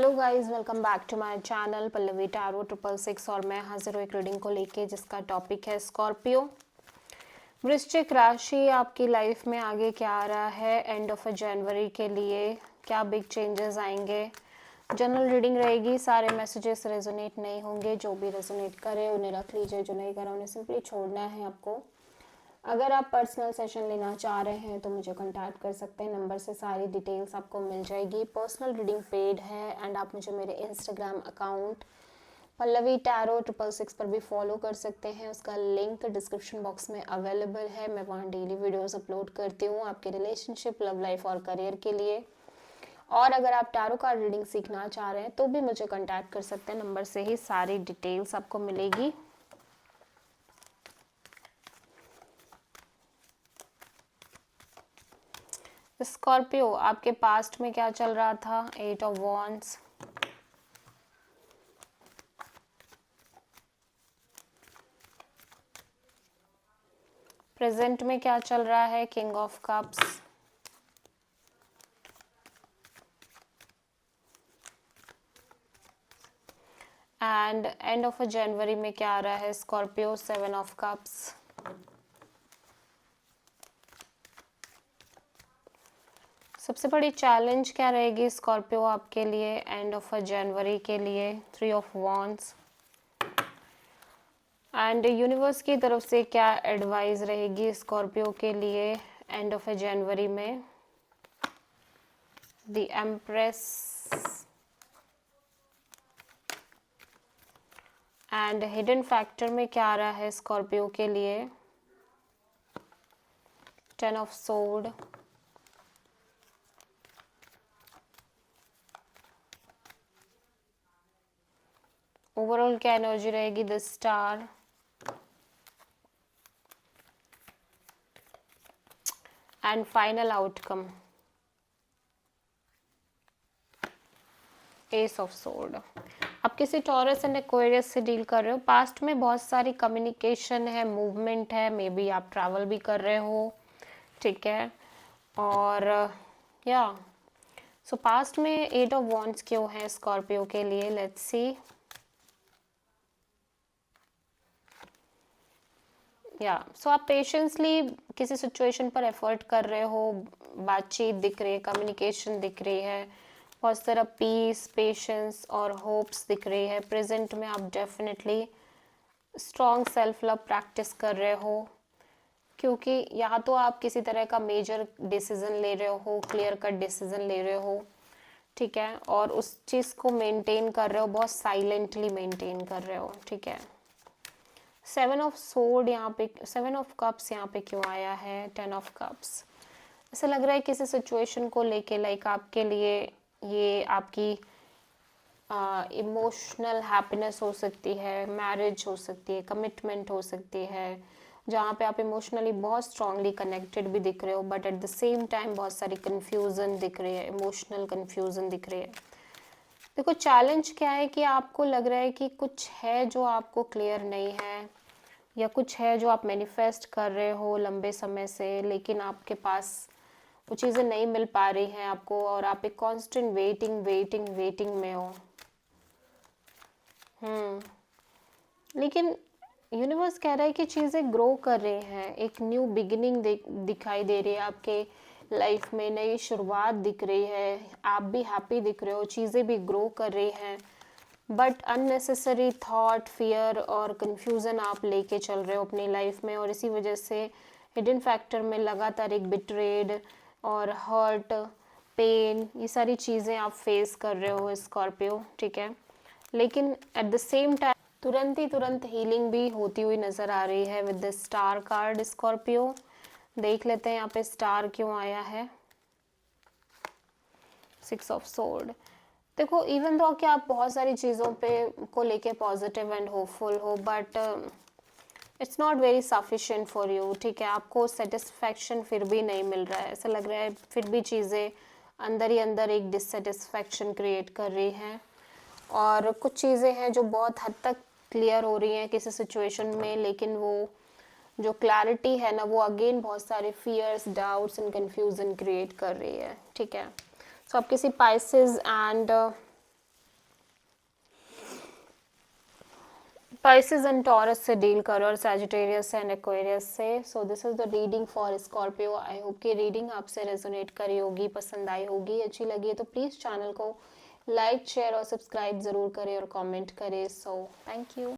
Hello guys, welcome back to my channel Pallavi tarot 666 और मैं हाजिर हूँ एक रीडिंग को लेके जिसका टॉपिक है स्कॉर्पियो। वृश्चिक राशि आपकी लाइफ में आगे क्या आ रहा है एंड ऑफ जनवरी के लिए, क्या बिग चेंजेस आएंगे। जनरल रीडिंग रहेगी, सारे मैसेजेस रेजोनेट नहीं होंगे, जो भी रेजोनेट करे उन्हें रख लीजिए, जो नहीं करा उन्हें सिंपली छोड़ना है आपको। अगर आप पर्सनल सेशन लेना चाह रहे हैं तो मुझे कांटेक्ट कर सकते हैं, नंबर से सारी डिटेल्स आपको मिल जाएगी। पर्सनल रीडिंग पेड है एंड आप मुझे मेरे इंस्टाग्राम अकाउंट पल्लवी टैरो 666 पर भी फॉलो कर सकते हैं, उसका लिंक डिस्क्रिप्शन बॉक्स में अवेलेबल है। मैं वहाँ डेली वीडियोस अपलोड करती हूँ आपके रिलेशनशिप, लव लाइफ और करियर के लिए। और अगर आप टैरो कार्ड रीडिंग सीखना चाह रहे हैं तो भी मुझे कांटेक्ट कर सकते हैं, नंबर से ही सारी डिटेल्स आपको मिलेगी। स्कॉर्पियो, आपके पास्ट में क्या चल रहा था? 8 ऑफ वॉन्ड्स, प्रेजेंट में क्या चल रहा है? King of cups, and end of January में क्या आ रहा है स्कॉर्पियो? 7 of cups. सबसे बड़ी चैलेंज क्या रहेगी स्कॉर्पियो आपके लिए एंड ऑफ जनवरी के लिए? 3 ऑफ वॉन्ड्स, एंड यूनिवर्स की तरफ से क्या एडवाइस रहेगी स्कॉर्पियो के लिए एंड ऑफ जनवरी में? The empress, and hidden factor में क्या आ रहा है स्कॉर्पियो के लिए? 10 ऑफ सोर्ड, ओवरऑल क्या एनर्जी रहेगी? The star, and final outcome S of sword. आप किसी टॉरस एंड एक्वेरियस से डील कर रहे हो, पास्ट में बहुत सारी कम्युनिकेशन है, मूवमेंट है, मे बी आप ट्रैवल भी कर रहे हो, ठीक है। और या सो पास्ट में 8 ऑफ वॉन्ड्स क्यों है स्कॉर्पियो के लिए? Let's see. या सो आप पेशेंसली किसी सिचुएशन पर एफर्ट कर रहे हो, बातचीत दिख रही है, कम्युनिकेशन दिख रही है, बहुत सारा पीस, पेशेंस और होप्स दिख रही है। प्रेजेंट में आप definitely strong self love practice कर रहे हो, क्योंकि या तो आप किसी तरह का मेजर डिसीजन ले रहे हो, क्लियर कट डिसीजन ले रहे हो, ठीक है, और उस चीज़ को मेंटेन कर रहे हो, बहुत साइलेंटली मेंटेन कर रहे हो, ठीक है। 7 ऑफ सोर्ड यहाँ पे, 7 ऑफ कप्स यहाँ पे क्यों आया है? 10 ऑफ कप्स। ऐसा लग रहा है किसी सिचुएशन को लेके, लाइक आपके लिए ये आपकी इमोशनल हैप्पीनेस हो सकती है, मैरिज हो सकती है, कमिटमेंट हो सकती है, जहाँ पे आप इमोशनली बहुत स्ट्रांगली कनेक्टेड भी दिख रहे हो, but at the same time बहुत सारी कन्फ्यूज़न दिख रही है, इमोशनल कन्फ्यूज़न दिख रही है। देखो चैलेंज क्या है कि आपको लग रहा है कि कुछ है जो आपको क्लियर नहीं है, या कुछ है जो आप मैनिफेस्ट कर रहे हो लंबे समय से, लेकिन आपके पास वो चीज़ें नहीं मिल पा रही हैं आपको, और आप एक कांस्टेंट वेटिंग वेटिंग वेटिंग में हो। लेकिन यूनिवर्स कह रहा है कि चीज़ें ग्रो कर रही हैं, एक न्यू बिगिनिंग दिखाई दे रही है आपके लाइफ में, नई शुरुआत दिख रही है, आप भी हैप्पी दिख रहे हो, चीज़ें भी ग्रो कर रही हैं, बट अननेसेसरी थॉट, फियर और कंफ्यूजन आप लेके चल रहे हो अपनी लाइफ में, और इसी वजह से हिडन फैक्टर में लगातार एक बिट्रेड और हर्ट, पेन, ये सारी चीज़ें आप फेस कर रहे हो स्कॉर्पियो, ठीक है। लेकिन एट द सेम टाइम तुरंत हीलिंग भी होती हुई नज़र आ रही है with the star card Scorpio. देख लेते हैं यहाँ पे स्टार क्यों आया है। 6 ऑफ सोर्ड। देखो इवन दो कि आप बहुत सारी चीज़ों पे को लेके पॉजिटिव एंड होपफुल हो, but it's not very sufficient for you, ठीक है। आपको सेटिस्फैक्शन फिर भी नहीं मिल रहा है, ऐसा लग रहा है फिर भी चीज़ें अंदर ही अंदर एक डिससेटिस्फैक्शन क्रिएट कर रही हैं, और कुछ चीज़ें हैं जो बहुत हद तक क्लियर हो रही हैं किसी सिचुएशन में, लेकिन वो जो क्लैरिटी है ना, वो अगेन बहुत सारे fears, doubts and confusion create कर रही है, ठीक है। सो आप किसी Pisces and spices and Taurus से डील करो और सैजिटेरियस एंड एक्वेरियस से। So this is the reading for Scorpio. I hope कि रीडिंग आपसे रेजोनेट करी होगी, पसंद आई होगी, अच्छी लगी है तो प्लीज़ चैनल को लाइक शेयर और सब्सक्राइब ज़रूर करें और कमेंट करें। So thank you.